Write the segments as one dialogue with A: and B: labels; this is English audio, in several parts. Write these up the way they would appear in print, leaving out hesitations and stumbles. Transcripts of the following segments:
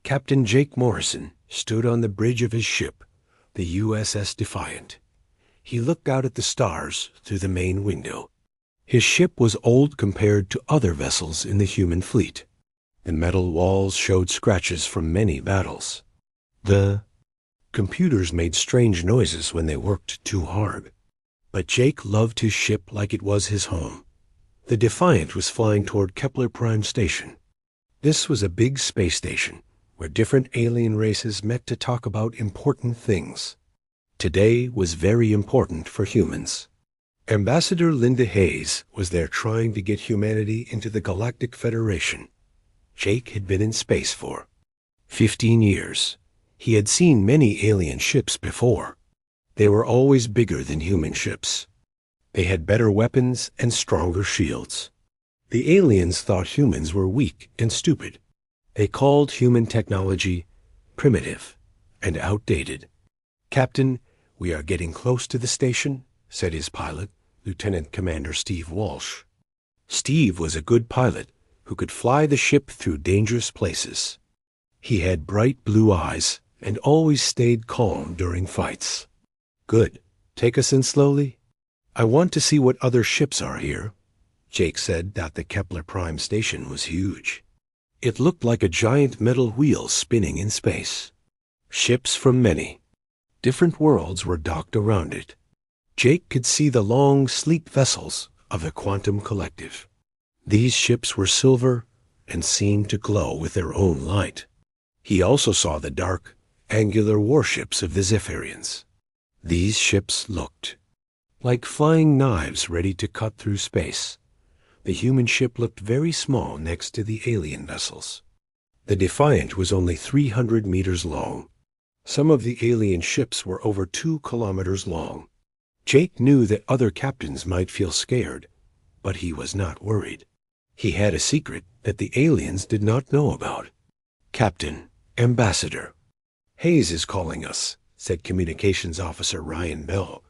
A: Captain Jake Morrison stood on the bridge of his ship, the USS Defiant. He looked out at the stars through the main window. His ship was old compared to other vessels in the human fleet. The metal walls showed scratches from many battles. The computers made strange noises when they worked too hard. But Jake loved his ship like it was his home. The Defiant was flying toward Kepler Prime Station. This was a big space station where different alien races met to talk about important things. Today was very important for humans. Ambassador Linda Hayes was there trying to get humanity into the Galactic Federation. Jake had been in space for 15 years. He had seen many alien ships before. They were always bigger than human ships. They had better weapons and stronger shields. The aliens thought humans were weak and stupid. They called human technology primitive and outdated. "Captain, we are getting close to the station," said his pilot, Lieutenant Commander Steve Walsh. Steve was a good pilot who could fly the ship through dangerous places. He had bright blue eyes and always stayed calm during fights. "Good. Take us in slowly. I want to see what other ships are here." Jake said that the Kepler Prime Station was huge. It looked like a giant metal wheel spinning in space. Ships from many different worlds were docked around it. Jake could see the long, sleek vessels of the Quantum Collective. These ships were silver and seemed to glow with their own light. He also saw the dark, angular warships of the Zephyrians. These ships looked like flying knives ready to cut through space. The human ship looked very small next to the alien vessels. The Defiant was only 300 meters long. Some of the alien ships were over 2 kilometers long. Jake knew that other captains might feel scared, but he was not worried. He had a secret that the aliens did not know about. "Captain, Ambassador, Hayes is calling us," said Communications Officer Ryan Bell.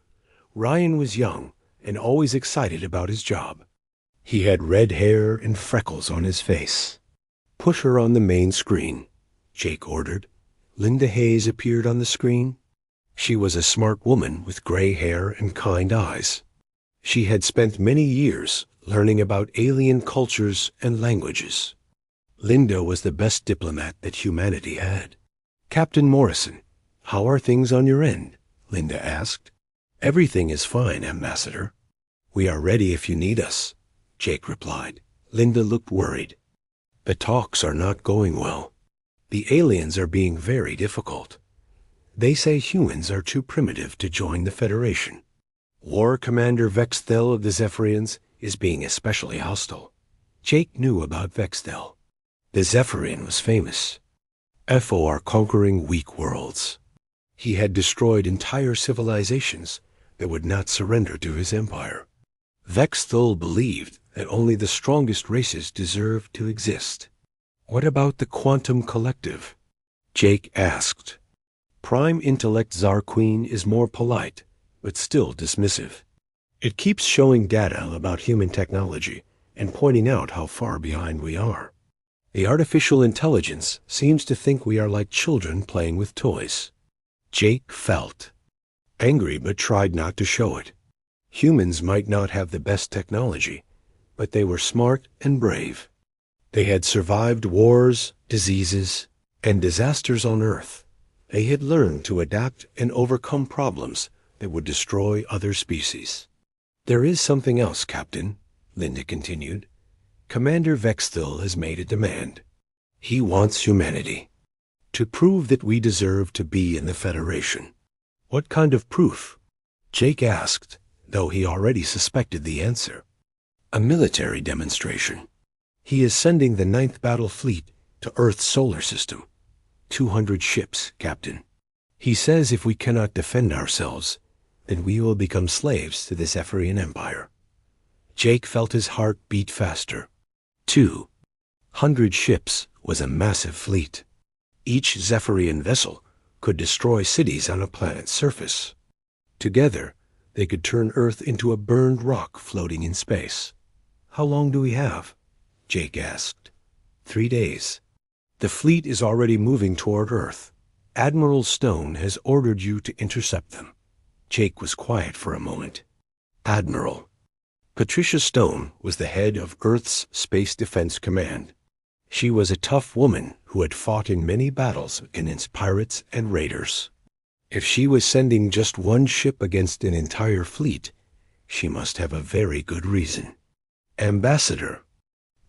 A: Ryan was young and always excited about his job. He had red hair and freckles on his face. "Push her on the main screen," Jake ordered. Linda Hayes appeared on the screen. She was a smart woman with gray hair and kind eyes. She had spent many years learning about alien cultures and languages. Linda was the best diplomat that humanity had. "Captain Morrison, how are things on your end?" Linda asked. "Everything is fine, Ambassador. We are ready if you need us," Jake replied. Linda looked worried. "The talks are not going well. The aliens are being very difficult. They say humans are too primitive to join the Federation. War Commander Vexthel of the Zephyrians is being especially hostile." Jake knew about Vexthel. The Zephyrian was famous for conquering weak worlds. He had destroyed entire civilizations that would not surrender to his empire. Vexthel believed that only the strongest races deserved to exist. "What about the Quantum Collective?" Jake asked. "Prime Intellect Tsar Queen is more polite, but still dismissive. It keeps showing data about human technology and pointing out how far behind we are. The artificial intelligence seems to think we are like children playing with toys." Jake felt angry but tried not to show it. Humans might not have the best technology, but they were smart and brave. They had survived wars, diseases, and disasters on Earth. They had learned to adapt and overcome problems that would destroy other species. "There is something else, Captain," Linda continued. "Commander Vexthel has made a demand. He wants humanity to prove that we deserve to be in the Federation." "What kind of proof?" Jake asked, though he already suspected the answer. "A military demonstration. He is sending the 9th Battle Fleet to Earth's solar system. 200 ships, Captain. He says if we cannot defend ourselves, then we will become slaves to the Zephyrian Empire." Jake felt his heart beat faster. 200 ships was a massive fleet. Each Zephyrian vessel could destroy cities on a planet's surface. Together, they could turn Earth into a burned rock floating in space. "How long do we have?" Jake asked. 3 days. The fleet is already moving toward Earth. Admiral Stone has ordered you to intercept them." Jake was quiet for a moment. Admiral. Patricia Stone was the head of Earth's Space Defense Command. She was a tough woman who had fought in many battles against pirates and raiders. If she was sending just one ship against an entire fleet, she must have a very good reason. "Ambassador,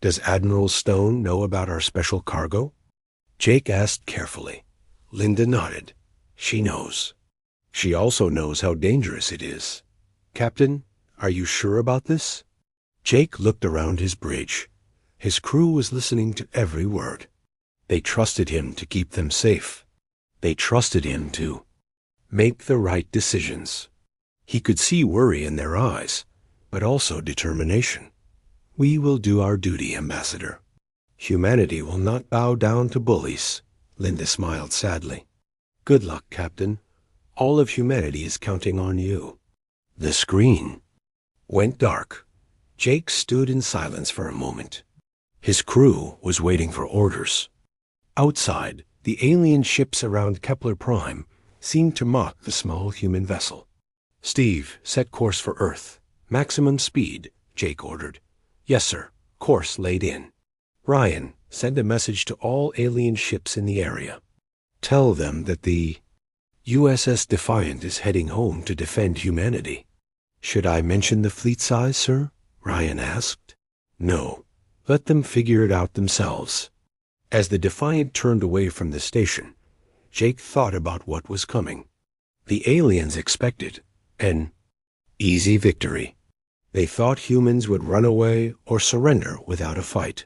A: does Admiral Stone know about our special cargo?" Jake asked carefully. Linda nodded. "She knows. She also knows how dangerous it is. Captain, are you sure about this?" Jake looked around his bridge. His crew was listening to every word. They trusted him to keep them safe. They trusted him to make the right decisions. He could see worry in their eyes, but also determination. "We will do our duty, Ambassador. Humanity will not bow down to bullies." Linda smiled sadly. "Good luck, Captain. All of humanity is counting on you." The screen went dark. Jake stood in silence for a moment. His crew was waiting for orders. Outside, the alien ships around Kepler Prime seemed to mock the small human vessel. "Steve, set course for Earth. Maximum speed," Jake ordered. "Yes, sir. Course laid in." "Ryan, send a message to all alien ships in the area. Tell them that the USS Defiant is heading home to defend humanity." "Should I mention the fleet size, sir?" Ryan asked. "No. Let them figure it out themselves." As the Defiant turned away from the station, Jake thought about what was coming. The aliens expected an easy victory. They thought humans would run away or surrender without a fight.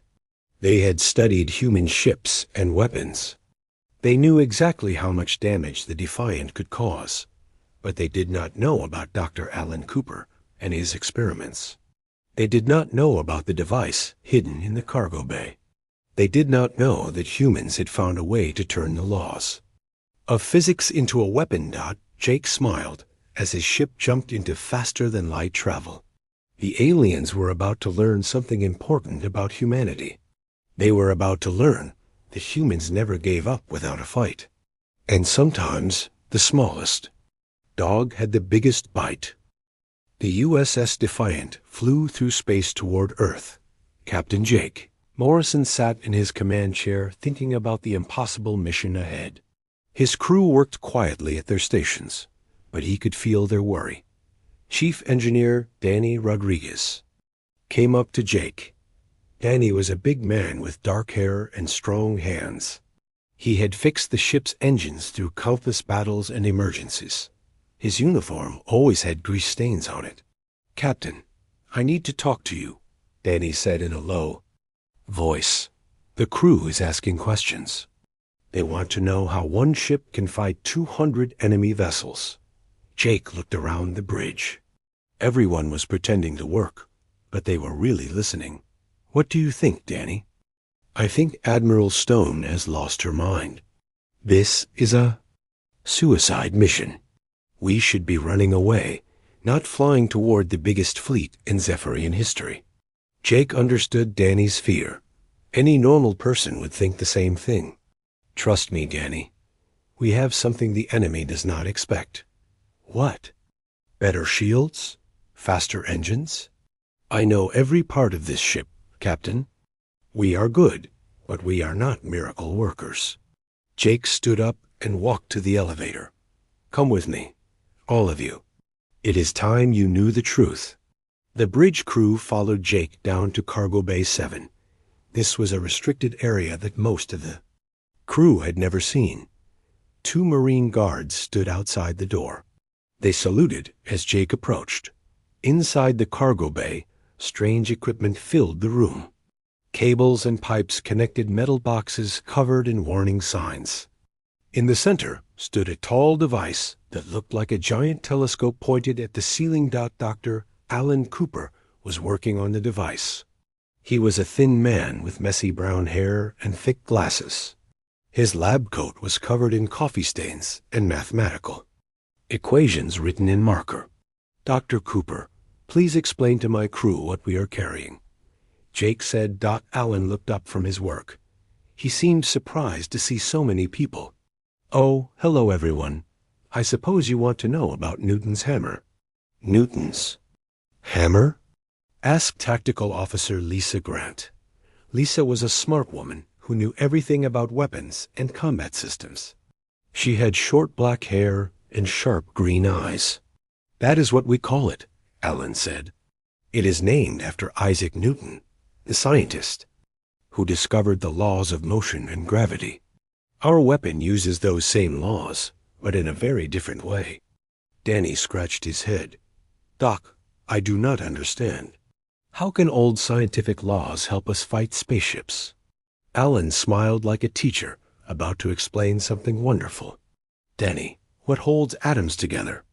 A: They had studied human ships and weapons. They knew exactly how much damage the Defiant could cause, but they did not know about Dr. Alan Cooper and his experiments. They did not know about the device hidden in the cargo bay. They did not know that humans had found a way to turn the laws of physics into a weapon. Jake smiled as his ship jumped into faster-than-light travel. The aliens were about to learn something important about humanity. They were about to learn that humans never gave up without a fight. And sometimes the smallest dog had the biggest bite. The USS Defiant flew through space toward Earth. Captain Jake Morrison sat in his command chair thinking about the impossible mission ahead. His crew worked quietly at their stations, but he could feel their worry. Chief Engineer Danny Rodriguez came up to Jake. Danny was a big man with dark hair and strong hands. He had fixed the ship's engines through countless battles and emergencies. His uniform always had grease stains on it. "Captain, I need to talk to you," Danny said in a low voice. "The crew is asking questions. They want to know how one ship can fight 200 enemy vessels." Jake looked around the bridge. Everyone was pretending to work, but they were really listening. "What do you think, Danny?" "I think Admiral Stone has lost her mind. This is a suicide mission. We should be running away, not flying toward the biggest fleet in Zephyrian history." Jake understood Danny's fear. Any normal person would think the same thing. "Trust me, Danny. We have something the enemy does not expect." "What?" "Better shields? Faster engines? I know every part of this ship, Captain. We are good, but we are not miracle workers." Jake stood up and walked to the elevator. "Come with me, all of you. It is time you knew the truth." The bridge crew followed Jake down to Cargo Bay 7. This was a restricted area that most of the crew had never seen. 2 Marine guards stood outside the door. They saluted as Jake approached. Inside the cargo bay, strange equipment filled the room. Cables and pipes connected metal boxes covered in warning signs. In the center stood a tall device that looked like a giant telescope pointed at the ceiling. Dr. Alan Cooper was working on the device. He was a thin man with messy brown hair and thick glasses. His lab coat was covered in coffee stains and mathematical equations written in marker. "Dr. Cooper, please explain to my crew what we are carrying." Jake said. Alan looked up from his work. He seemed surprised to see so many people. "Oh, hello everyone. I suppose you want to know about Newton's hammer." "Newton's hammer?" asked Tactical Officer Lisa Grant. Lisa was a smart woman who knew everything about weapons and combat systems. She had short black hair and sharp green eyes. "That is what we call it," Alan said. "It is named after Isaac Newton, the scientist, who discovered the laws of motion and gravity. Our weapon uses those same laws, but in a very different way." Danny scratched his head. "Doc, I do not understand. How can old scientific laws help us fight spaceships?" Alan smiled like a teacher about to explain something wonderful. "Danny, what holds atoms together?"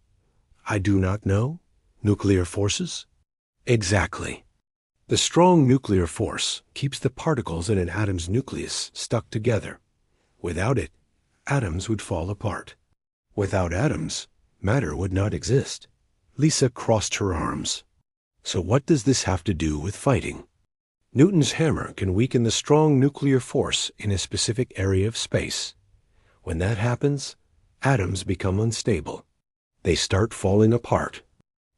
A: "I do not know. Nuclear forces?" "Exactly. The strong nuclear force keeps the particles in an atom's nucleus stuck together. Without it, atoms would fall apart. Without atoms, matter would not exist." Lisa crossed her arms. "So what does this have to do with fighting?" "Newton's hammer can weaken the strong nuclear force in a specific area of space. When that happens, atoms become unstable. They start falling apart.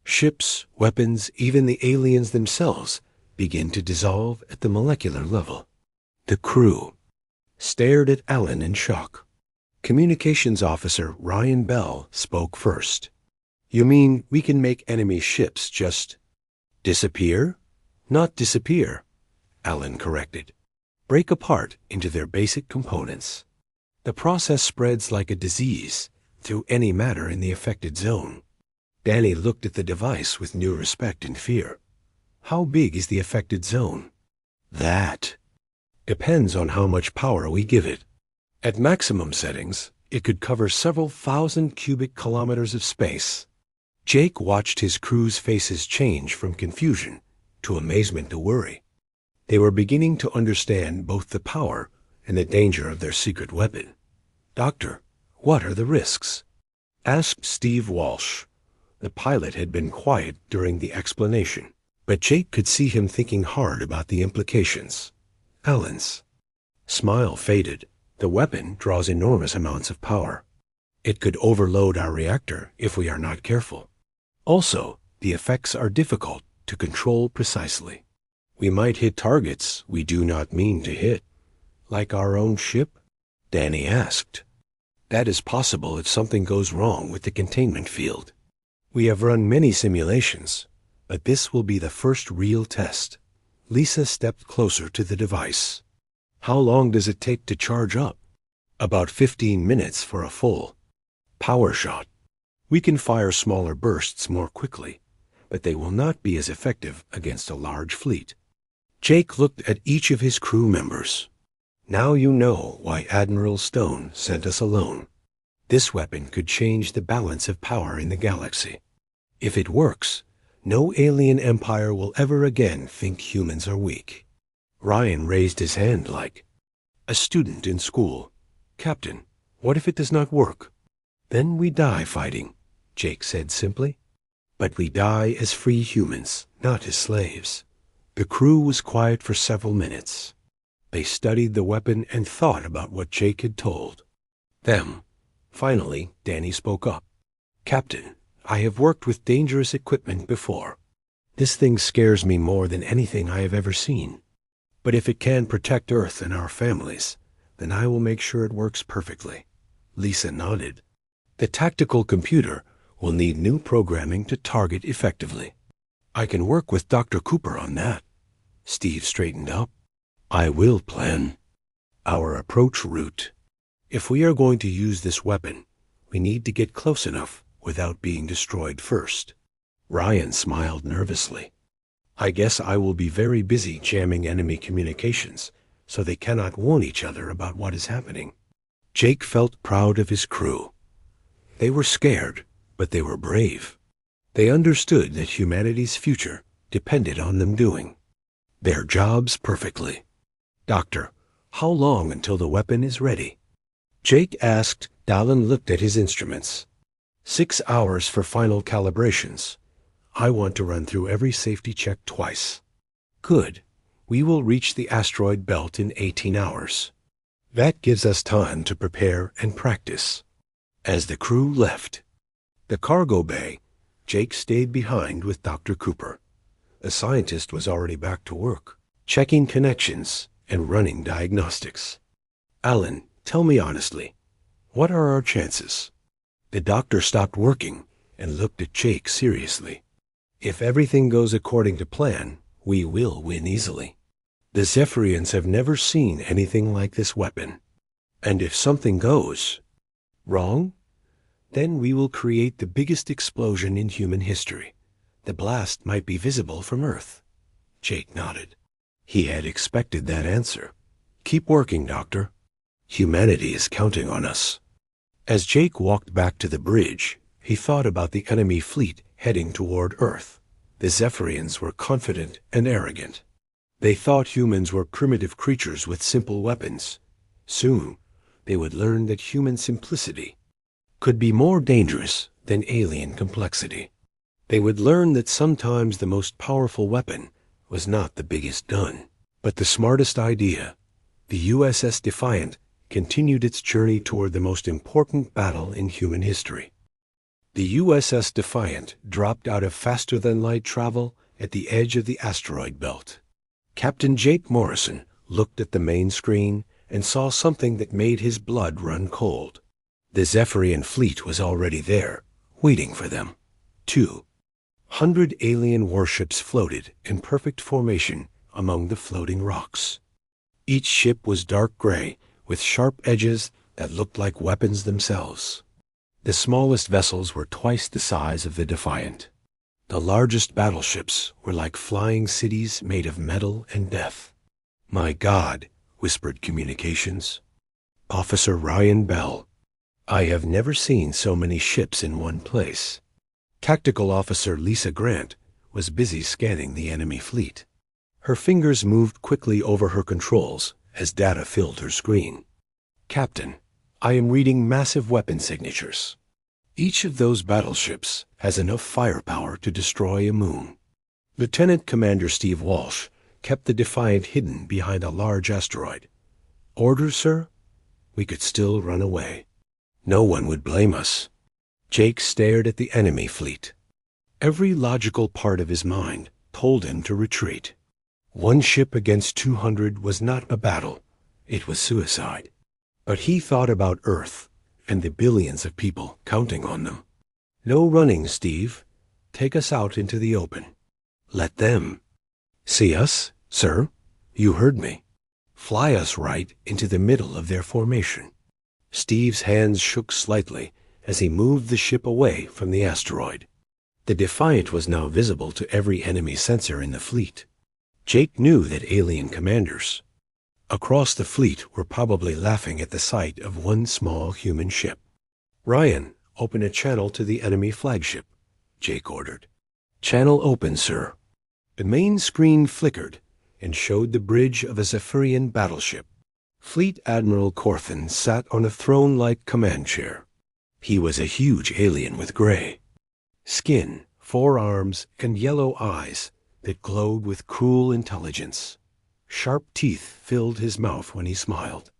A: Ships, weapons, even the aliens themselves begin to dissolve at the molecular level." The crew stared at Alan in shock. Communications Officer Ryan Bell spoke first. "You mean we can make enemy ships just disappear?" "Not disappear," Alan corrected. "Break apart into their basic components. The process spreads like a disease through any matter in the affected zone." Danny looked at the device with new respect and fear. "How big is the affected zone?" "That depends on how much power we give it. At maximum settings, it could cover several thousand cubic kilometers of space." Jake watched his crew's faces change from confusion to amazement to worry. They were beginning to understand both the power and the danger of their secret weapon. "Doctor, what are the risks?" asked Steve Walsh. The pilot had been quiet during the explanation, but Jake could see him thinking hard about the implications. Alan's smile faded. "The weapon draws enormous amounts of power. It could overload our reactor if we are not careful. Also, the effects are difficult to control precisely. We might hit targets we do not mean to hit." "Like our own ship?" Danny asked. "That is possible if something goes wrong with the containment field. We have run many simulations, but this will be the first real test." Lisa stepped closer to the device. "How long does it take to charge up?" "About 15 minutes for a full power shot. We can fire smaller bursts more quickly, but they will not be as effective against a large fleet." Jake looked at each of his crew members. "Now you know why Admiral Stone sent us alone. This weapon could change the balance of power in the galaxy. If it works, no alien empire will ever again think humans are weak." Ryan raised his hand like a student in school. "Captain, what if it does not work?" "Then we die fighting," Jake said simply. "But we die as free humans, not as slaves." The crew was quiet for several minutes. They studied the weapon and thought about what Jake had told them. Finally, Danny spoke up. "Captain, I have worked with dangerous equipment before. This thing scares me more than anything I have ever seen. But if it can protect Earth and our families, then I will make sure it works perfectly." Lisa nodded. "The tactical computer will need new programming to target effectively." "I can work with Dr. Cooper on that." Steve straightened up. "I will plan our approach route. If we are going to use this weapon, we need to get close enough without being destroyed first." Ryan smiled nervously. "I guess I will be very busy jamming enemy communications so they cannot warn each other about what is happening." Jake felt proud of his crew. They were scared, but they were brave. They understood that humanity's future depended on them doing their jobs perfectly. "Doctor, how long until the weapon is ready?" Jake asked. Dallin looked at his instruments. 6 hours for final calibrations. I want to run through every safety check twice." "Good. We will reach the asteroid belt in 18 hours. That gives us time to prepare and practice. As the crew left the cargo bay, Jake stayed behind with Dr. Cooper. A scientist was already back to work, checking connections and running diagnostics. Alan, tell me honestly, what are our chances? The doctor stopped working and looked at Jake seriously. If everything goes according to plan, we will win easily. The Zephyrians have never seen anything like this weapon. And if something goes wrong, then we will create the biggest explosion in human history. The blast might be visible from Earth. Jake nodded. He had expected that answer. Keep working, Doctor. Humanity is counting on us. As Jake walked back to the bridge, he thought about the enemy fleet heading toward Earth. The Zephyrians were confident and arrogant. They thought humans were primitive creatures with simple weapons. Soon, they would learn that human simplicity could be more dangerous than alien complexity. They would learn that sometimes the most powerful weapon was not the biggest gun, but the smartest idea. The USS Defiant continued its journey toward the most important battle in human history. The USS Defiant dropped out of faster-than-light travel at the edge of the asteroid belt. Captain Jake Morrison looked at the main screen and saw something that made his blood run cold. The Zephyrian fleet was already there, waiting for them. 200 alien warships floated in perfect formation among the floating rocks. Each ship was dark gray, with sharp edges that looked like weapons themselves. The smallest vessels were twice the size of the Defiant. The largest battleships were like flying cities made of metal and death. "My God," whispered communications. Officer Ryan Bell. "I have never seen so many ships in one place." Tactical Officer Lisa Grant was busy scanning the enemy fleet. Her fingers moved quickly over her controls as data filled her screen. "Captain, I am reading massive weapon signatures. Each of those battleships has enough firepower to destroy a moon." Lieutenant Commander Steve Walsh kept the Defiant hidden behind a large asteroid. "Orders, sir?" "We could still run away. No one would blame us." Jake stared at the enemy fleet. Every logical part of his mind told him to retreat. One ship against 200 was not a battle. It was suicide. But he thought about Earth and the billions of people counting on them. "No running, Steve. Take us out into the open. Let them see us, sir. You heard me. Fly us right into the middle of their formation." Steve's hands shook slightly as he moved the ship away from the asteroid. The Defiant was now visible to every enemy sensor in the fleet. Jake knew that alien commanders across the fleet were probably laughing at the sight of one small human ship. "Ryan, open a channel to the enemy flagship," Jake ordered. "Channel open, sir." The main screen flickered and showed the bridge of a Zephyrian battleship. Fleet Admiral Corthan sat on a throne-like command chair. He was a huge alien with gray skin, 4 arms, and yellow eyes that glowed with cruel intelligence. Sharp teeth filled his mouth when he smiled.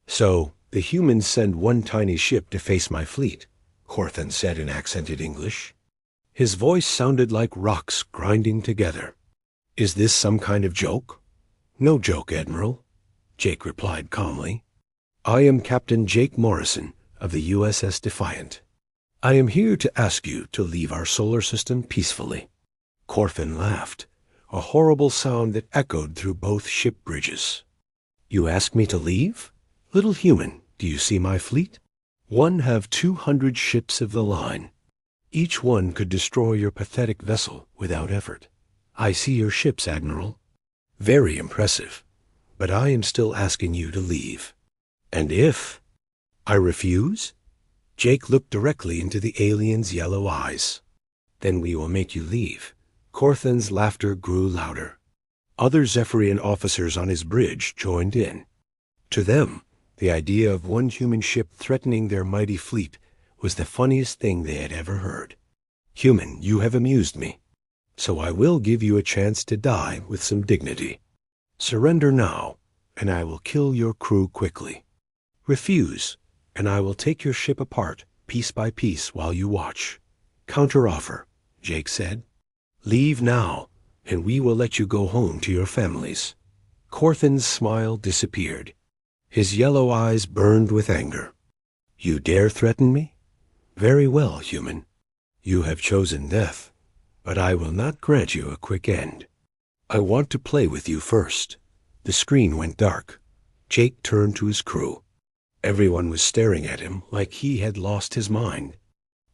A: "So, the humans send one tiny ship to face my fleet," Corthan said in accented English. His voice sounded like rocks grinding together. "Is this some kind of joke?" "No joke, Admiral," Jake replied calmly. "I am Captain Jake Morrison of the USS Defiant. I am here to ask you to leave our solar system peacefully." Corthan laughed, a horrible sound that echoed through both ship bridges. "You ask me to leave? Little human, do you see my fleet? One have 200 ships of the line. Each one could destroy your pathetic vessel without effort. I see your ships, Admiral. Very impressive. But I am still asking you to leave. And if I refuse?" Jake looked directly into the alien's yellow eyes. "Then we will make you leave." Corthan's laughter grew louder. Other Zephyrian officers on his bridge joined in. To them, the idea of one human ship threatening their mighty fleet was the funniest thing they had ever heard. "Human, you have amused me. So I will give you a chance to die with some dignity. Surrender now, and I will kill your crew quickly." Refuse, and I will take your ship apart, piece by piece, while you watch. Counteroffer, Jake said. Leave now, and we will let you go home to your families. Corthin's smile disappeared. His yellow eyes burned with anger. You dare threaten me? Very well, human. You have chosen death, but I will not grant you a quick end. I want to play with you first. The screen went dark. Jake turned to his crew. Everyone was staring at him like he had lost his mind.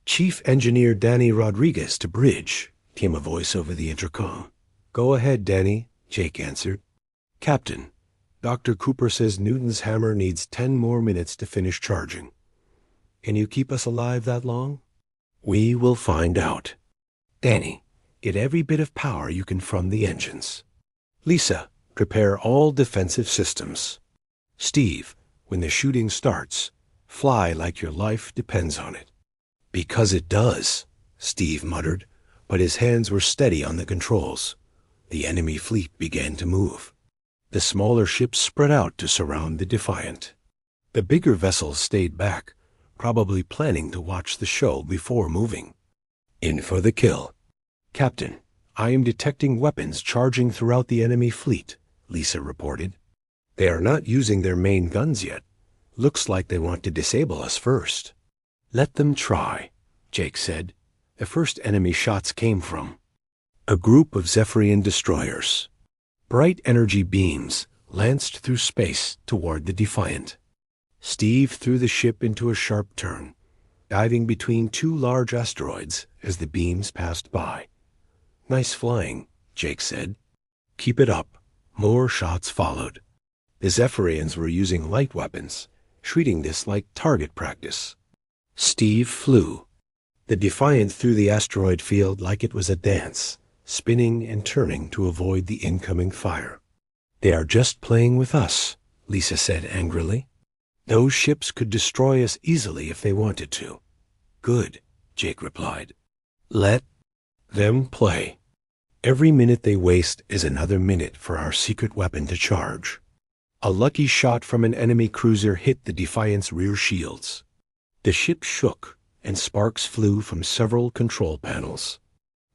A: Chief Engineer Danny Rodriguez to bridge, came a voice over the intercom. Go ahead, Danny, Jake answered. Captain, Dr. Cooper says Newton's hammer needs 10 more minutes to finish charging. Can you keep us alive that long? We will find out. Danny, get every bit of power you can from the engines. Lisa, prepare all defensive systems. Steve, when the shooting starts, fly like your life depends on it. Because it does, Steve muttered, but his hands were steady on the controls. The enemy fleet began to move. The smaller ships spread out to surround the Defiant. The bigger vessels stayed back, probably planning to watch the show before moving. In for the kill. Captain, I am detecting weapons charging throughout the enemy fleet, Lisa reported. They are not using their main guns yet. Looks like they want to disable us first. Let them try, Jake said. The first enemy shots came from a group of Zephyrian destroyers. Bright energy beams lanced through space toward the Defiant. Steve threw the ship into a sharp turn, diving between two large asteroids as the beams passed by. Nice flying, Jake said. Keep it up. More shots followed. The Zephyrians were using light weapons, treating this like target practice. Steve flew. The Defiant threw the asteroid field like it was a dance, spinning and turning to avoid the incoming fire. They are just playing with us, Lisa said angrily. Those ships could destroy us easily if they wanted to. Good, Jake replied. Let them play. Every minute they waste is another minute for our secret weapon to charge. A lucky shot from an enemy cruiser hit the Defiant's rear shields. The ship shook, and sparks flew from several control panels.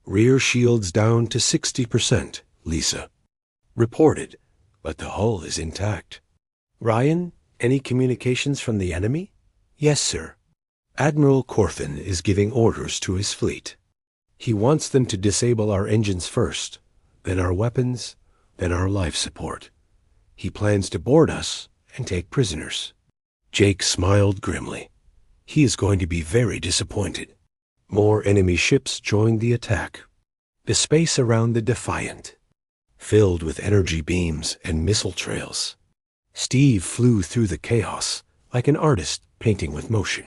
A: Rear shields down to 60%, Lisa reported, but the hull is intact. Ryan, any communications from the enemy? Yes, sir. Admiral Corthin is giving orders to his fleet. He wants them to disable our engines first, then our weapons, then our life support. He plans to board us and take prisoners. Jake smiled grimly. He is going to be very disappointed. More enemy ships joined the attack. The space around the Defiant, filled with energy beams and missile trails. Steve flew through the chaos like an artist painting with motion.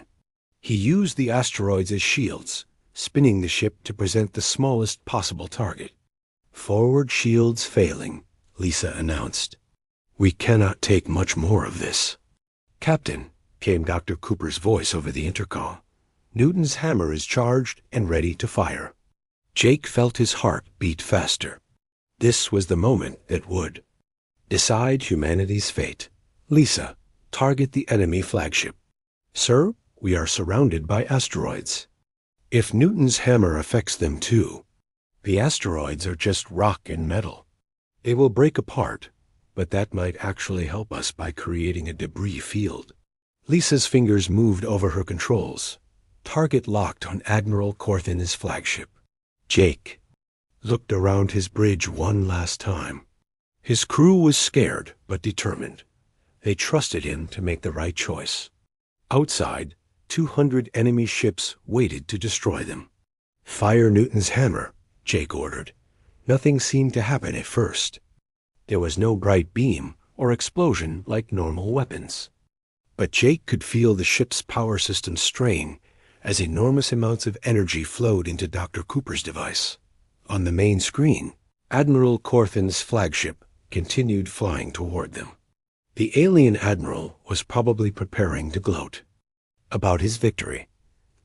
A: He used the asteroids as shields, spinning the ship to present the smallest possible target. Forward shields failing, Lisa announced. We cannot take much more of this. Captain, came Dr. Cooper's voice over the intercom. Newton's hammer is charged and ready to fire. Jake felt his heart beat faster. This was the moment that would decide humanity's fate. Lisa, target the enemy flagship. Sir, we are surrounded by asteroids. If Newton's hammer affects them too, the asteroids are just rock and metal. They will break apart, but that might actually help us by creating a debris field. Lisa's fingers moved over her controls. Target locked on Admiral Corthin's flagship. Jake looked around his bridge one last time. His crew was scared but determined. They trusted him to make the right choice. Outside, 200 enemy ships waited to destroy them. Fire Newton's hammer, Jake ordered. Nothing seemed to happen at first. There was no bright beam or explosion like normal weapons. But Jake could feel the ship's power system strain as enormous amounts of energy flowed into Dr. Cooper's device. On the main screen, Admiral Corthin's flagship continued flying toward them. The alien admiral was probably preparing to gloat about his victory.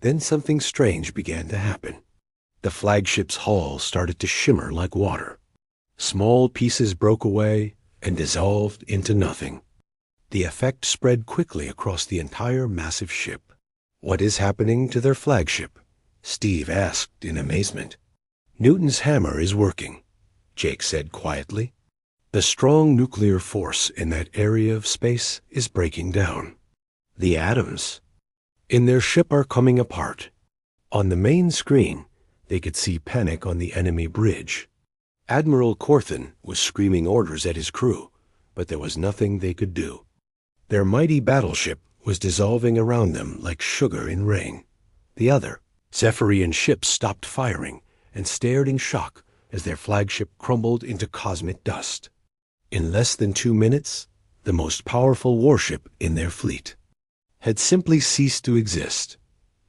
A: Then something strange began to happen. The flagship's hull started to shimmer like water. Small pieces broke away and dissolved into nothing. The effect spread quickly across the entire massive ship. "What is happening to their flagship?" Steve asked in amazement. "Newton's hammer is working," Jake said quietly. "The strong nuclear force in that area of space is breaking down. The atoms in their ship are coming apart." On the main screen, they could see panic on the enemy bridge. Admiral Corthan was screaming orders at his crew, but there was nothing they could do. Their mighty battleship was dissolving around them like sugar in rain. The other, Zephyrian ships stopped firing and stared in shock as their flagship crumbled into cosmic dust. In less than 2 minutes, the most powerful warship in their fleet had simply ceased to exist.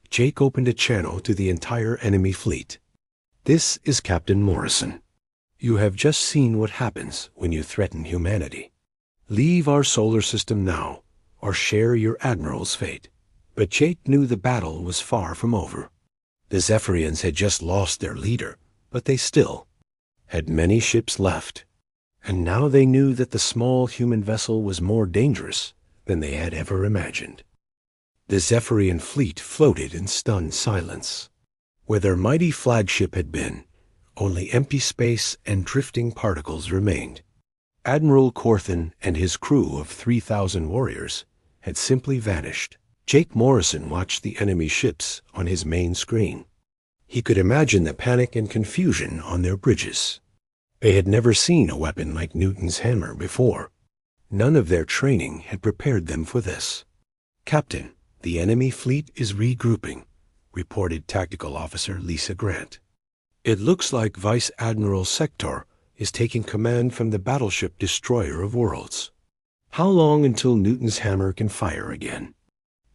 A: Jake opened a channel to the entire enemy fleet. "This is Captain Morrison. You have just seen what happens when you threaten humanity. Leave our solar system now, or share your admiral's fate." But Jake knew the battle was far from over. The Zephyrians had just lost their leader, but they still had many ships left. And now they knew that the small human vessel was more dangerous than they had ever imagined. The Zephyrian fleet floated in stunned silence. Where their mighty flagship had been, only empty space and drifting particles remained. Admiral Corthan and his crew of 3,000 warriors had simply vanished. Jake Morrison watched the enemy ships on his main screen. He could imagine the panic and confusion on their bridges. They had never seen a weapon like Newton's hammer before. None of their training had prepared them for this. "Captain, the enemy fleet is regrouping," reported Tactical Officer Lisa Grant. "It looks like Vice Admiral Sector is taking command from the battleship Destroyer of Worlds. How long until Newton's hammer can fire again?"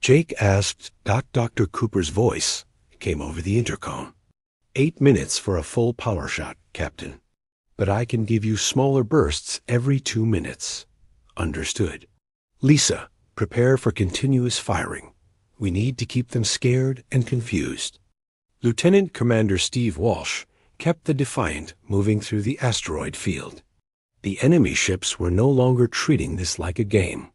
A: Jake asked. Dr. Cooper's voice came over the intercom. 8 minutes for a full power shot, Captain. But I can give you smaller bursts every 2 minutes." "Understood." "Lisa, prepare for continuous firing. We need to keep them scared and confused." Lieutenant Commander Steve Walsh kept the Defiant moving through the asteroid field. The enemy ships were no longer treating this like a game.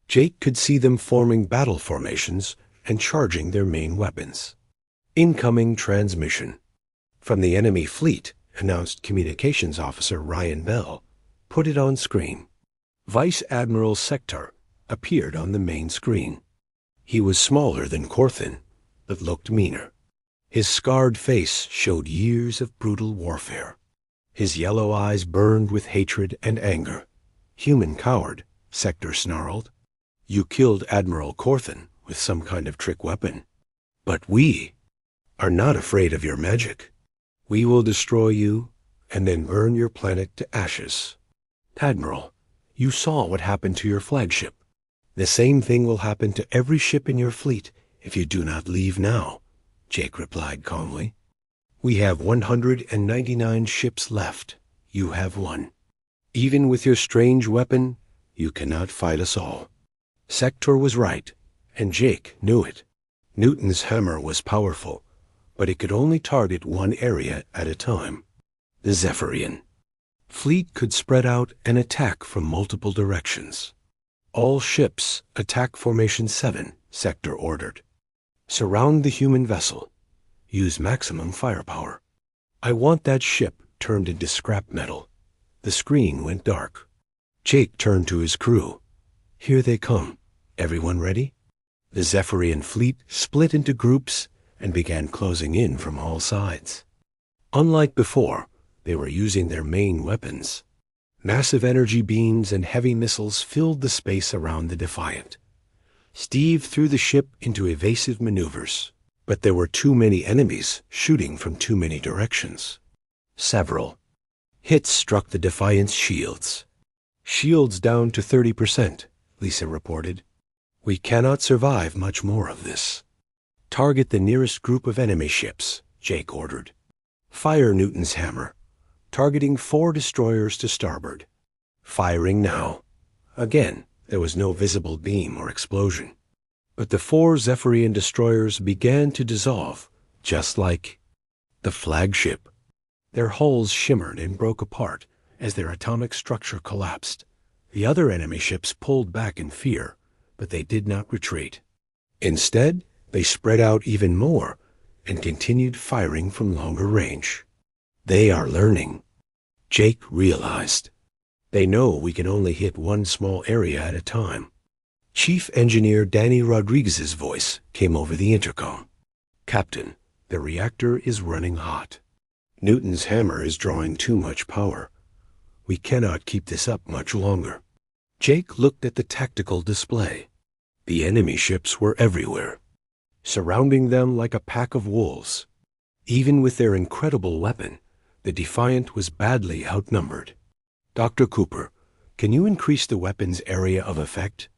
A: Jake could see them forming battle formations and charging their main weapons. "Incoming transmission from the enemy fleet," announced Communications Officer Ryan Bell. "Put it on screen." Vice Admiral Sector appeared on the main screen. He was smaller than Corthan, but looked meaner. His scarred face showed years of brutal warfare. His yellow eyes burned with hatred and anger. "Human coward," Sector snarled. "You killed Admiral Corthan with some kind of trick weapon. But we are not afraid of your magic. We will destroy you and then burn your planet to ashes." "Admiral, you saw what happened to your flagship. The same thing will happen to every ship in your fleet if you do not leave now," Jake replied calmly. "We have 199 ships left. You have one. Even with your strange weapon, you cannot fight us all." Sector was right, and Jake knew it. Newton's hammer was powerful, but it could only target one area at a time. The Zephyrian fleet could spread out and attack from multiple directions. "All ships, attack Formation 7, Sector ordered. Surround the human vessel. Use maximum firepower. I want that ship turned into scrap metal." The screen went dark. Jake turned to his crew. "Here they come. Everyone ready?" The Zephyrian fleet split into groups and began closing in from all sides. Unlike before, they were using their main weapons. Massive energy beams and heavy missiles filled the space around the Defiant. Steve threw the ship into evasive maneuvers, but there were too many enemies shooting from too many directions. Several hits struck the Defiant's shields. "Shields down to 30%, Lisa reported. "We cannot survive much more of this." "Target the nearest group of enemy ships," Jake ordered. "Fire Newton's hammer, targeting 4 destroyers to starboard." Firing now. Again, there was no visible beam or explosion. But the 4 Zephyrian destroyers began to dissolve, just like the flagship. Their hulls shimmered and broke apart as their atomic structure collapsed. The other enemy ships pulled back in fear, but they did not retreat. Instead, they spread out even more and continued firing from longer range. They are learning, Jake realized. They know we can only hit one small area at a time. Chief Engineer Danny Rodriguez's voice came over the intercom. Captain, the reactor is running hot. Newton's hammer is drawing too much power. We cannot keep this up much longer. Jake looked at the tactical display. The enemy ships were everywhere, surrounding them like a pack of wolves. Even with their incredible weapon, the Defiant was badly outnumbered. Dr. Cooper, can you increase the weapon's area of effect?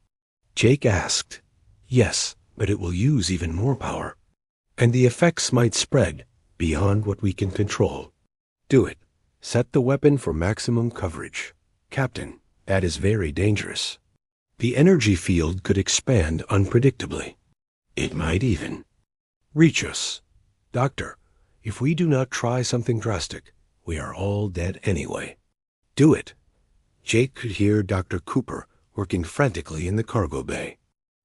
A: Jake asked. Yes, but it will use even more power. And the effects might spread beyond what we can control. Do it. Set the weapon for maximum coverage. Captain, that is very dangerous. The energy field could expand unpredictably. It might even reach us. Doctor, if we do not try something drastic, we are all dead anyway. Do it. Jake could hear Dr. Cooper working frantically in the cargo bay.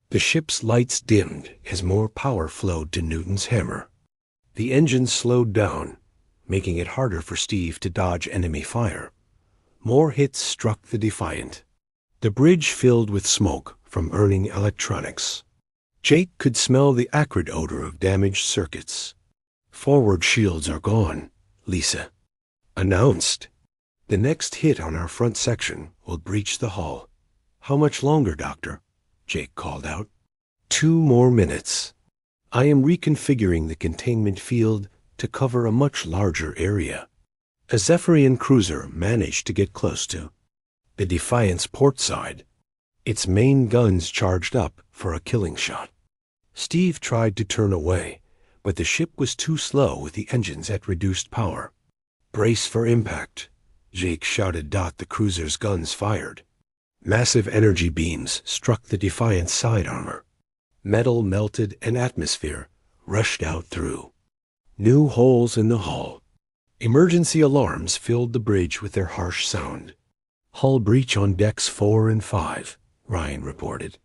A: The ship's lights dimmed as more power flowed to Newton's hammer. The engines slowed down, making it harder for Steve to dodge enemy fire. More hits struck the Defiant. The bridge filled with smoke from burning electronics. Jake could smell the acrid odor of damaged circuits. Forward shields are gone, Lisa announced. The next hit on our front section will breach the hull. How much longer, Doctor? Jake called out. 2 more minutes. I am reconfiguring the containment field to cover a much larger area. A Zephyrian cruiser managed to get close to the Defiant's port side, its main guns charged up for a killing shot. Steve tried to turn away, but the ship was too slow with the engines at reduced power. Brace for impact, Jake shouted. The cruiser's guns fired. Massive energy beams struck the Defiant's side armor. Metal melted and atmosphere rushed out through new holes in the hull. Emergency alarms filled the bridge with their harsh sound. Hull breach on decks 4 and 5, Ryan reported.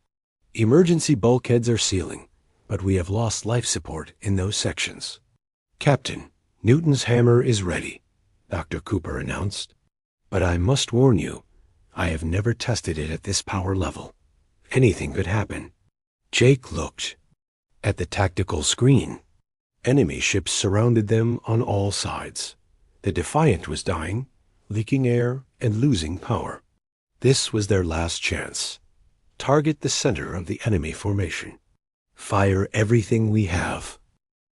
A: Emergency bulkheads are sealing, but we have lost life support in those sections. Captain, Newton's hammer is ready, Dr. Cooper announced. But I must warn you, I have never tested it at this power level. Anything could happen. Jake looked at the tactical screen. Enemy ships surrounded them on all sides. The Defiant was dying, leaking air, and losing power. This was their last chance. Target the center of the enemy formation. Fire everything we have.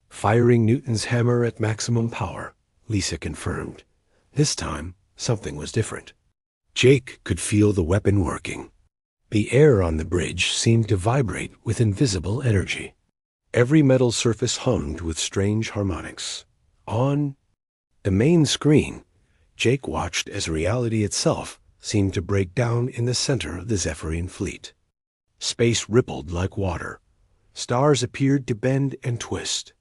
A: Firing Newton's hammer at maximum power, Lisa confirmed. This time, something was different. Jake could feel the weapon working. The air on the bridge seemed to vibrate with invisible energy. Every metal surface hummed with strange harmonics. On the main screen, Jake watched as reality itself seemed to break down in the center of the Zephyrian fleet. Space rippled like water. Stars appeared to bend and twist.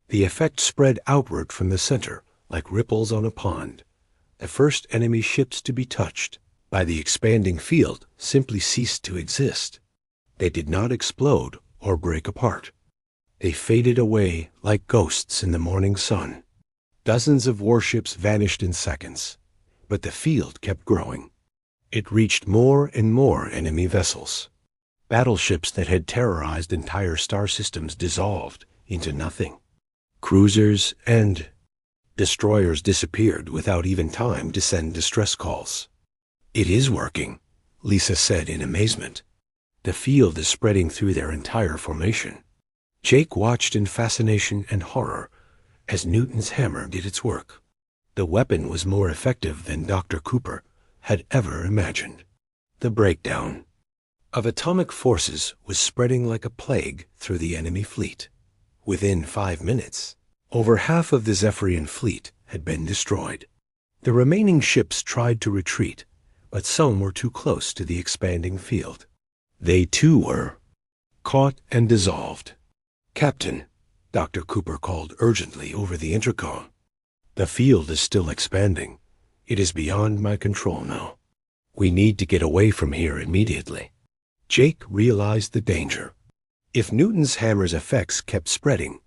A: The effect spread outward from the center like ripples on a pond. The first enemy ships to be touched by the expanding field simply ceased to exist. They did not explode or break apart. They faded away like ghosts in the morning sun. Dozens of warships vanished in seconds, but the field kept growing. It reached more and more enemy vessels. Battleships that had terrorized entire star systems dissolved into nothing. Cruisers and destroyers disappeared without even time to send distress calls. It is working, Lisa said in amazement. The field is spreading through their entire formation. Jake watched in fascination and horror as Newton's hammer did its work. The weapon was more effective than Dr. Cooper had ever imagined. The breakdown of atomic forces was spreading like a plague through the enemy fleet. Within 5 minutes, over half of the Zephyrian fleet had been destroyed. The remaining ships tried to retreat, but some were too close to the expanding field. They too were caught and dissolved. Captain, Dr. Cooper called urgently over the intercom. The field is still expanding. It is beyond my control now. We need to get away from here immediately. Jake realized the danger. If Newton's hammer's effects kept spreading,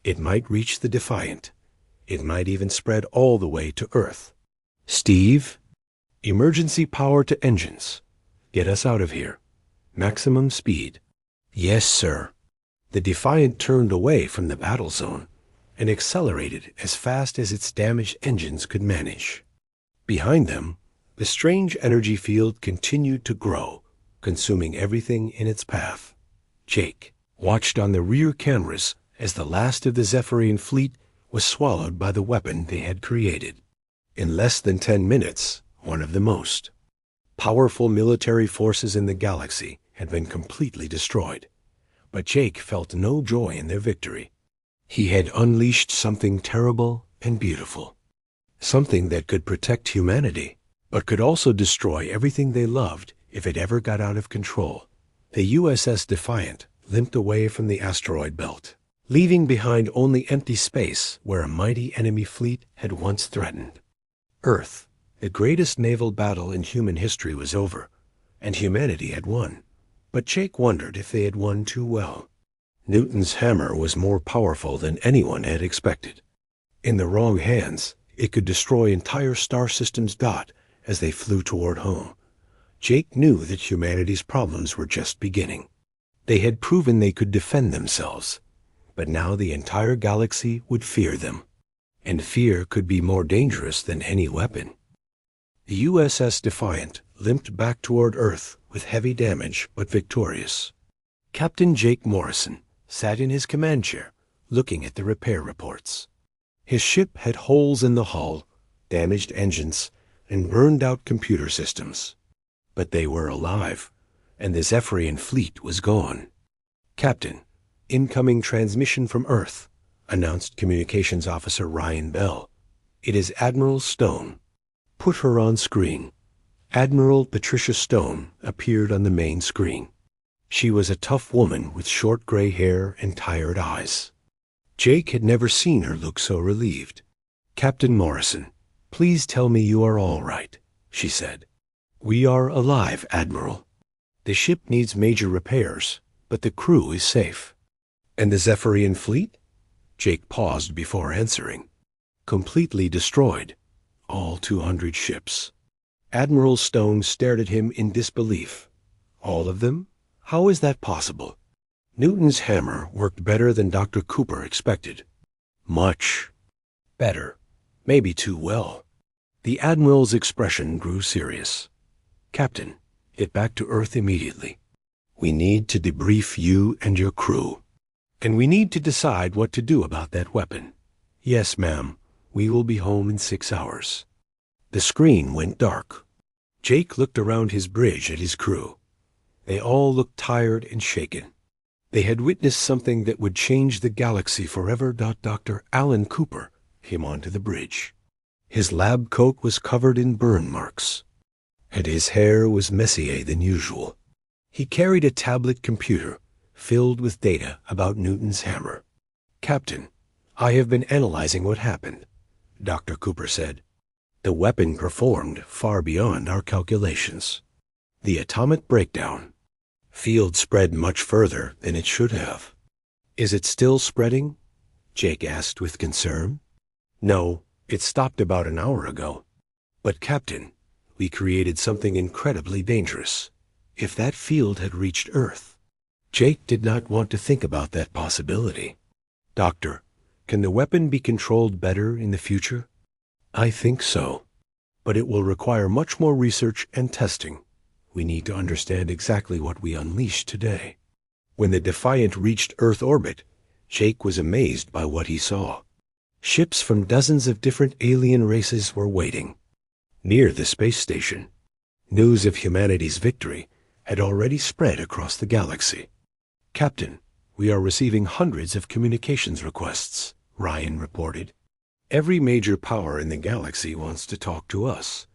A: it might reach the Defiant. It might even spread all the way to Earth. Steve, emergency power to engines. Get us out of here. Maximum speed. Yes, sir. The Defiant turned away from the battle zone and accelerated as fast as its damaged engines could manage. Behind them, the strange energy field continued to grow, consuming everything in its path. Jake watched on the rear cameras as the last of the Zephyrian fleet was swallowed by the weapon they had created. In less than 10 minutes, one of the most powerful military forces in the galaxy had been completely destroyed. But Jake felt no joy in their victory. He had unleashed something terrible and beautiful. Something that could protect humanity, but could also destroy everything they loved if it ever got out of control. The USS Defiant limped away from the asteroid belt, leaving behind only empty space where a mighty enemy fleet had once threatened. Earth, the greatest naval battle in human history, was over, and humanity had won. But Jake wondered if they had won too well. Newton's hammer was more powerful than anyone had expected. In the wrong hands, it could destroy entire star systems as they flew toward home. Jake knew that humanity's problems were just beginning. They had proven they could defend themselves, but now the entire galaxy would fear them. And fear could be more dangerous than any weapon. The USS Defiant limped back toward Earth with heavy damage but victorious. Captain Jake Morrison sat in his command chair, looking at the repair reports. His ship had holes in the hull, damaged engines, and burned-out computer systems. But they were alive, and the Zephyrian fleet was gone. "Captain, incoming transmission from Earth," announced Communications Officer Ryan Bell. "It is Admiral Stone." "Put her on screen." Admiral Patricia Stone appeared on the main screen. She was a tough woman with short gray hair and tired eyes. Jake had never seen her look so relieved. "Captain Morrison, please tell me you are all right," she said. "We are alive, Admiral. The ship needs major repairs, but the crew is safe." "And the Zephyrian fleet?" Jake paused before answering. "Completely destroyed. All 200 ships." Admiral Stone stared at him in disbelief. "All of them? How is that possible?" Newton's hammer worked better than Dr. Cooper expected. Much better. Maybe too well. The Admiral's expression grew serious. "Captain, get back to Earth immediately. We need to debrief you and your crew. And we need to decide what to do about that weapon." "Yes, ma'am. We will be home in 6 hours." The screen went dark. Jake looked around his bridge at his crew. They all looked tired and shaken. They had witnessed something that would change the galaxy forever. Dr. Alan Cooper came onto the bridge. His lab coat was covered in burn marks, and his hair was messier than usual. He carried a tablet computer filled with data about Newton's hammer. "Captain, I have been analyzing what happened," Dr. Cooper said. "The weapon performed far beyond our calculations. The atomic breakdown field spread much further than it should have." "Is it still spreading?" Jake asked with concern. "No, it stopped about an hour ago." "But, Captain, we created something incredibly dangerous. If that field had reached Earth..." Jake did not want to think about that possibility. "Doctor, can the weapon be controlled better in the future?" "I think so. But it will require much more research and testing. We need to understand exactly what we unleashed today." When the Defiant reached Earth orbit, Jake was amazed by what he saw. Ships from dozens of different alien races were waiting. Near the space station, news of humanity's victory had already spread across the galaxy. "Captain, we are receiving hundreds of communications requests," Ryan reported. "Every major power in the galaxy wants to talk to us."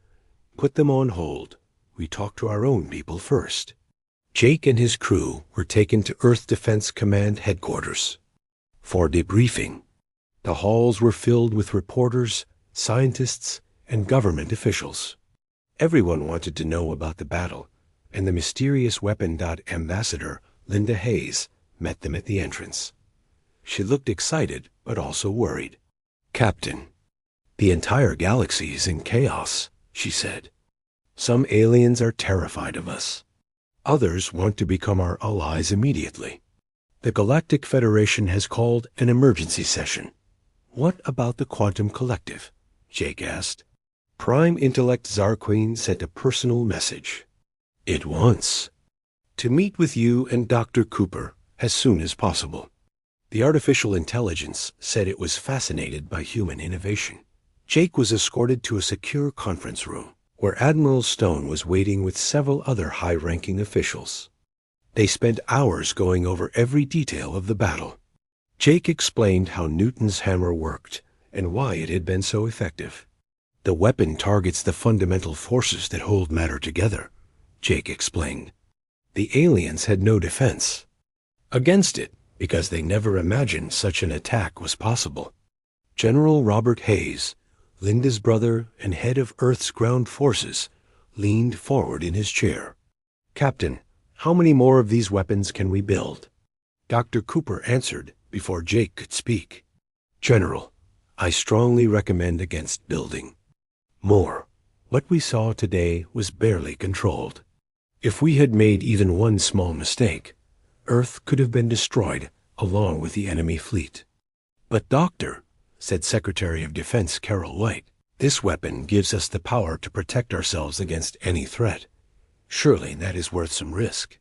A: "Put them on hold. We talk to our own people first." Jake and his crew were taken to Earth Defense Command headquarters for debriefing. The halls were filled with reporters, scientists, and government officials. Everyone wanted to know about the battle, and the mysterious weapon. Ambassador Linda Hayes met them at the entrance. She looked excited, but also worried. "Captain, the entire galaxy is in chaos," she said. "Some aliens are terrified of us. Others want to become our allies immediately. The Galactic Federation has called an emergency session." "What about the Quantum Collective?" Jake asked. Prime Intellect Zarqueen sent a personal message. It wants to meet with you and Dr. Cooper as soon as possible. The artificial intelligence said it was fascinated by human innovation. Jake was escorted to a secure conference room, where Admiral Stone was waiting with several other high-ranking officials. They spent hours going over every detail of the battle. Jake explained how Newton's hammer worked and why it had been so effective. "The weapon targets the fundamental forces that hold matter together," Jake explained. "The aliens had no defense against it because they never imagined such an attack was possible." General Robert Hayes, Linda's brother and head of Earth's ground forces, leaned forward in his chair. "Captain, how many more of these weapons can we build?" Dr. Cooper answered before Jake could speak. "General, I strongly recommend against building more. What we saw today was barely controlled. If we had made even one small mistake, Earth could have been destroyed along with the enemy fleet." "But Doctor," said Secretary of Defense Carol White, "this weapon gives us the power to protect ourselves against any threat. Surely that is worth some risk."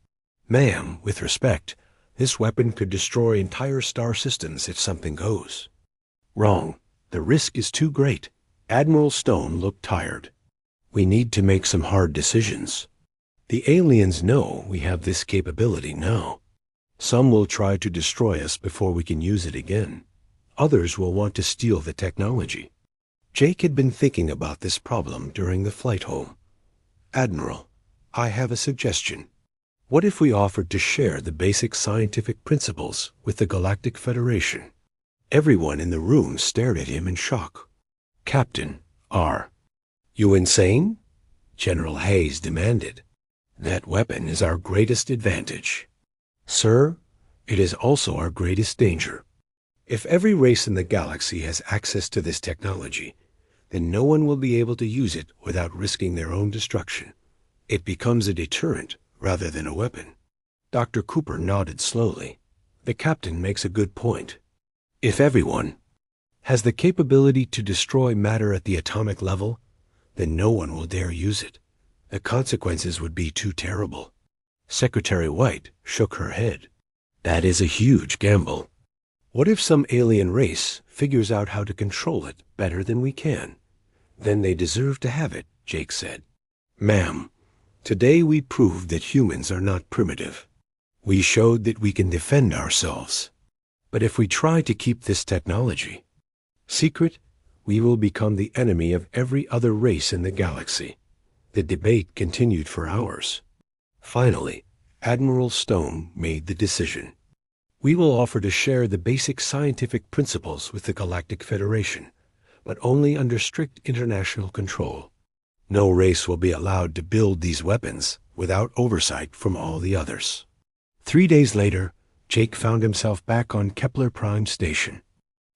A: "Ma'am, with respect, this weapon could destroy entire star systems if something goes wrong. The risk is too great." Admiral Stone looked tired. "We need to make some hard decisions. The aliens know we have this capability now. Some will try to destroy us before we can use it again. Others will want to steal the technology." Jake had been thinking about this problem during the flight home. "Admiral, I have a suggestion. What if we offered to share the basic scientific principles with the Galactic Federation?" Everyone in the room stared at him in shock. "Captain, are you insane?" General Hayes demanded. "That weapon is our greatest advantage. Sir, it is also our greatest danger. If every race in the galaxy has access to this technology, then no one will be able to use it without risking their own destruction. It becomes a deterrent rather than a weapon." Dr. Cooper nodded slowly. "The captain makes a good point. If everyone has the capability to destroy matter at the atomic level, then no one will dare use it. The consequences would be too terrible." Secretary White shook her head. "That is a huge gamble. What if some alien race figures out how to control it better than we can? Then they deserve to have it," Jake said. "Ma'am, today we proved that humans are not primitive. We showed that we can defend ourselves. But if we try to keep this technology secret, we will become the enemy of every other race in the galaxy." The debate continued for hours. Finally, Admiral Stone made the decision. "We will offer to share the basic scientific principles with the Galactic Federation, but only under strict international control. No race will be allowed to build these weapons without oversight from all the others." 3 days later, Jake found himself back on Kepler Prime Station.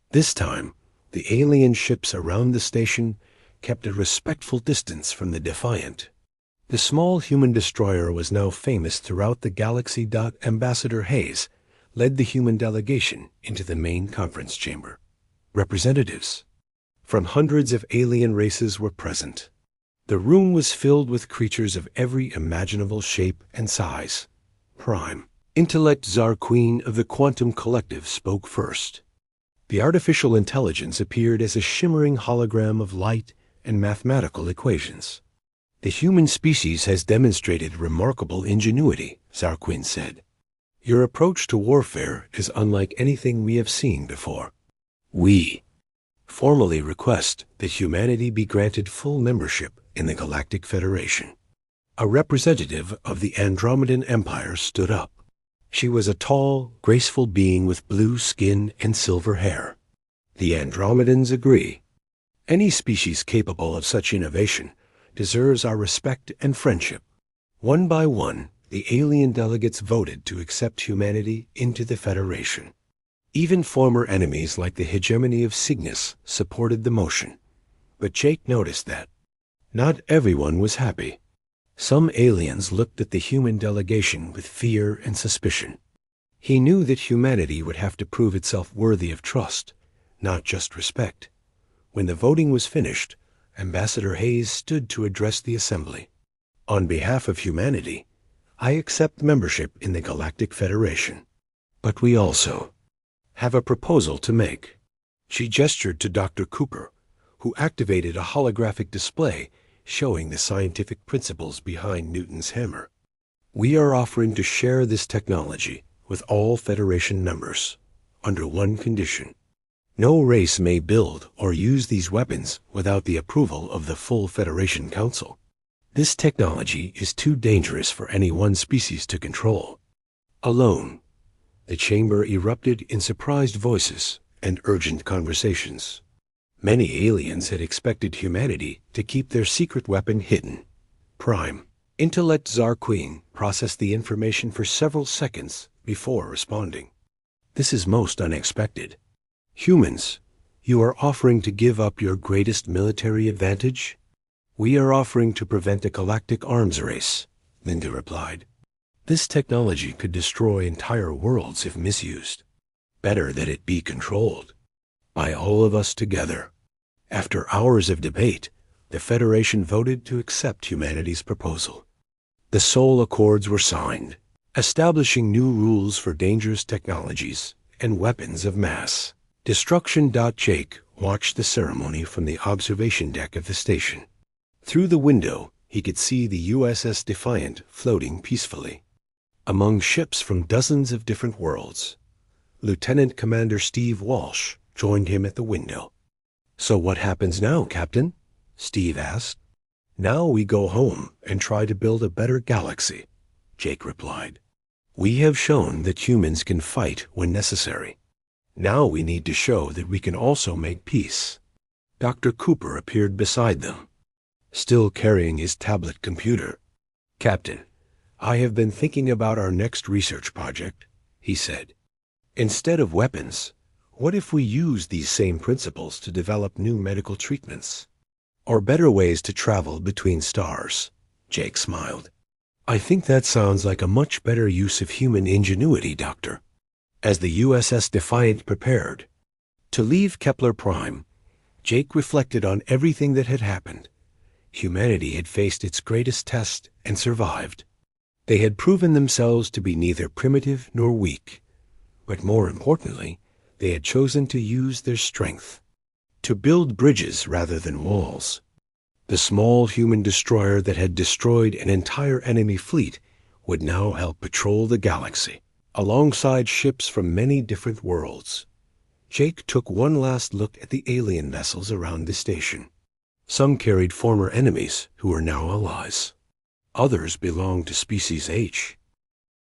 A: This time, the alien ships around the station kept a respectful distance from the Defiant. The small human destroyer was now famous throughout the galaxy. Ambassador Hayes led the human delegation into the main conference chamber. Representatives from hundreds of alien races were present. The room was filled with creatures of every imaginable shape and size. Prime Intellect Zarqueen of the Quantum Collective spoke first. The artificial intelligence appeared as a shimmering hologram of light and mathematical equations. "The human species has demonstrated remarkable ingenuity," Zarqueen said. "Your approach to warfare is unlike anything we have seen before. We formally request that humanity be granted full membership in the Galactic Federation." A representative of the Andromedan Empire stood up. She was a tall, graceful being with blue skin and silver hair. "The Andromedans agree. Any species capable of such innovation deserves our respect and friendship. One by one, the alien delegates voted to accept humanity into the Federation. Even former enemies like the hegemony of Cygnus supported the motion. But Jake noticed that not everyone was happy. Some aliens looked at the human delegation with fear and suspicion. He knew that humanity would have to prove itself worthy of trust, not just respect. When the voting was finished, Ambassador Hayes stood to address the assembly. On behalf of humanity, I accept membership in the Galactic Federation. But we also have a proposal to make. She gestured to Dr. Cooper, who activated a holographic display showing the scientific principles behind Newton's hammer. We are offering to share this technology with all Federation members, under one condition. No race may build or use these weapons without the approval of the full Federation Council. This technology is too dangerous for any one species to control. Alone, the chamber erupted in surprised voices and urgent conversations. Many aliens had expected humanity to keep their secret weapon hidden. Prime Intellect Zarqueen processed the information for several seconds before responding. This is most unexpected. Humans, you are offering to give up your greatest military advantage? We are offering to prevent a galactic arms race, Linda replied. This technology could destroy entire worlds if misused. Better that it be controlled by all of us together. After hours of debate, the Federation voted to accept humanity's proposal. The Soul Accords were signed, establishing new rules for dangerous technologies and weapons of mass destruction. Jake watched the ceremony from the observation deck of the station. Through the window, he could see the USS Defiant floating peacefully. Among ships from dozens of different worlds, Lieutenant Commander Steve Walsh joined him at the window. So what happens now, Captain? Steve asked. Now we go home and try to build a better galaxy, Jake replied. We have shown that humans can fight when necessary. Now we need to show that we can also make peace. Dr. Cooper appeared beside them, still carrying his tablet computer. Captain, I have been thinking about our next research project, he said. Instead of weapons, what if we use these same principles to develop new medical treatments? Or better ways to travel between stars? Jake smiled. I think that sounds like a much better use of human ingenuity, Doctor. As the USS Defiant prepared to leave Kepler Prime, Jake reflected on everything that had happened. Humanity had faced its greatest test and survived. They had proven themselves to be neither primitive nor weak. But more importantly, they had chosen to use their strength to build bridges rather than walls. The small human destroyer that had destroyed an entire enemy fleet would now help patrol the galaxy, alongside ships from many different worlds. Jake took one last look at the alien vessels around the station. Some carried former enemies who were now allies. Others belonged to Species H.